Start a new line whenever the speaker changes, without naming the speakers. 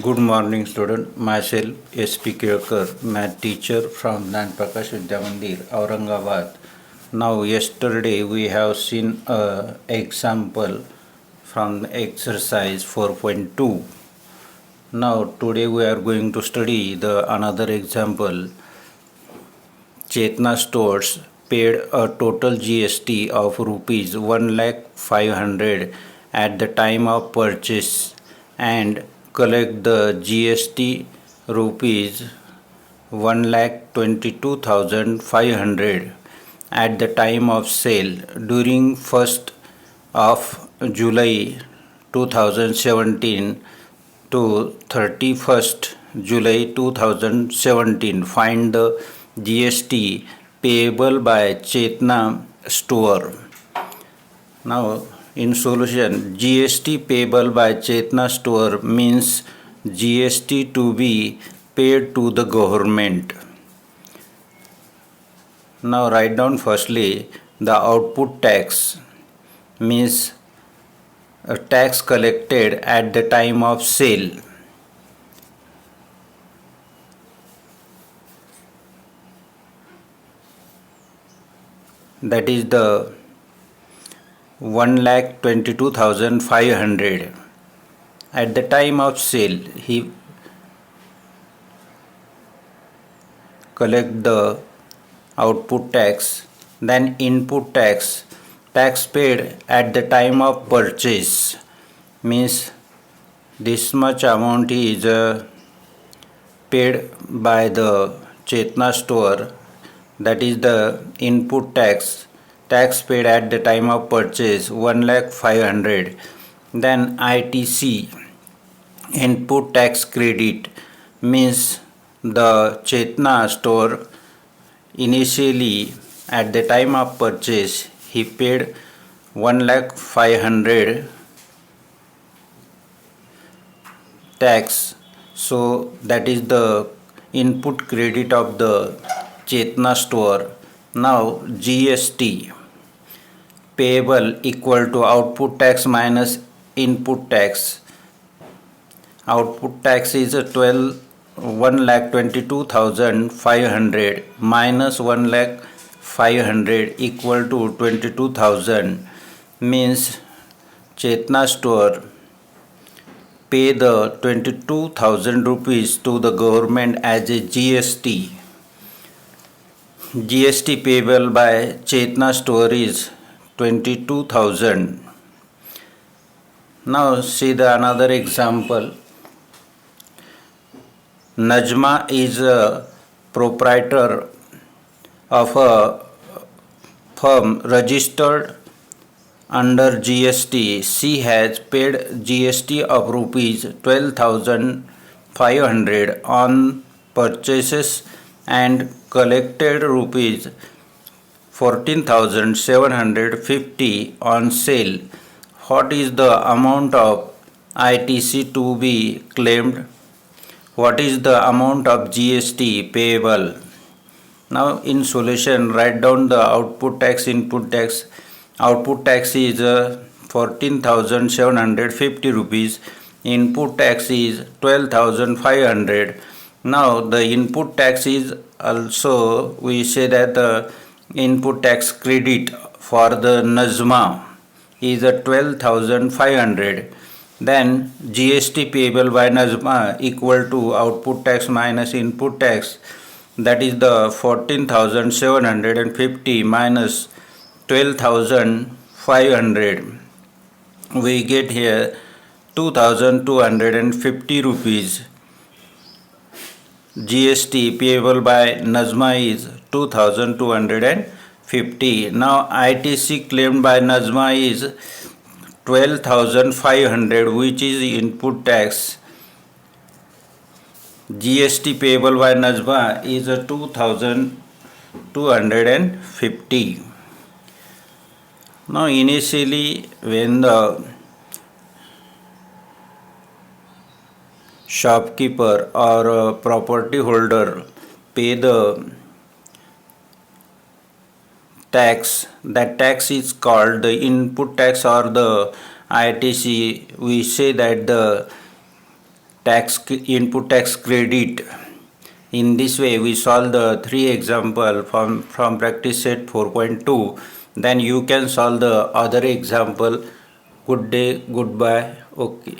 Good morning, student. Myself, S.P. Kirkar, math teacher from Gnan Prakash Vidya Mandir, Aurangabad. Now, yesterday we have seen a example from exercise 4.2. Now, today we are going to study the another example. Chetna Stores paid a total GST of rupees 1,500,000 at the time of purchase and collect the GST rupees 1,22,500 at the time of sale during 1st of July 2017 to 31st July 2017. Find the GST payable by Chetna Store. Now, in solution, GST payable by Chetna Store means GST to be paid to the government. Now, write down firstly the output tax means a tax collected at the time of sale. That is the 1,22,500. At the time of sale, he collect the output tax, then input tax paid at the time of purchase means this much amount is paid by the Chetna Store, that is the input tax paid at the time of purchase 1,500,000. Then ITC input tax credit means the Chetna Store initially at the time of purchase he paid 1,500,000 tax, so that is the input credit of the Chetna Store. Now GST payable equal to output tax minus input tax. Output tax is 1,22,500 minus 1,500,000 equal to 22,000 means Chetna Store pay the 22,000 rupees to the government as a GST. GST payable by Chetna Store is 22,000. Now see the another example. Najma is a proprietor of a firm registered under GST. She has paid GST of rupees 12,500 on purchases and collected rupees 14,750 on sale. What is the amount of ITC to be claimed? What is the amount of GST payable? Now in solution, write down the output tax, input tax. Output tax is 14,750 rupees. Input tax is 12,500. Now the input tax is also, we say that the input tax credit for the Najma is 12,500. Then GST payable by Najma equal to output tax minus input tax, that is the 14,750 minus 12,500. We get here 2,250 rupees. GST payable by Najma is 2,250. Now ITC claimed by Najma is 12,500, which is input tax. GST payable by Najma is 2,250. Now initially when the shopkeeper or property holder pay the tax, that tax is called the input tax or the ITC. We say that the input tax credit. In this way we solve the three example from practice set 4.2. Then you can solve the other example. Good day, goodbye. Okay.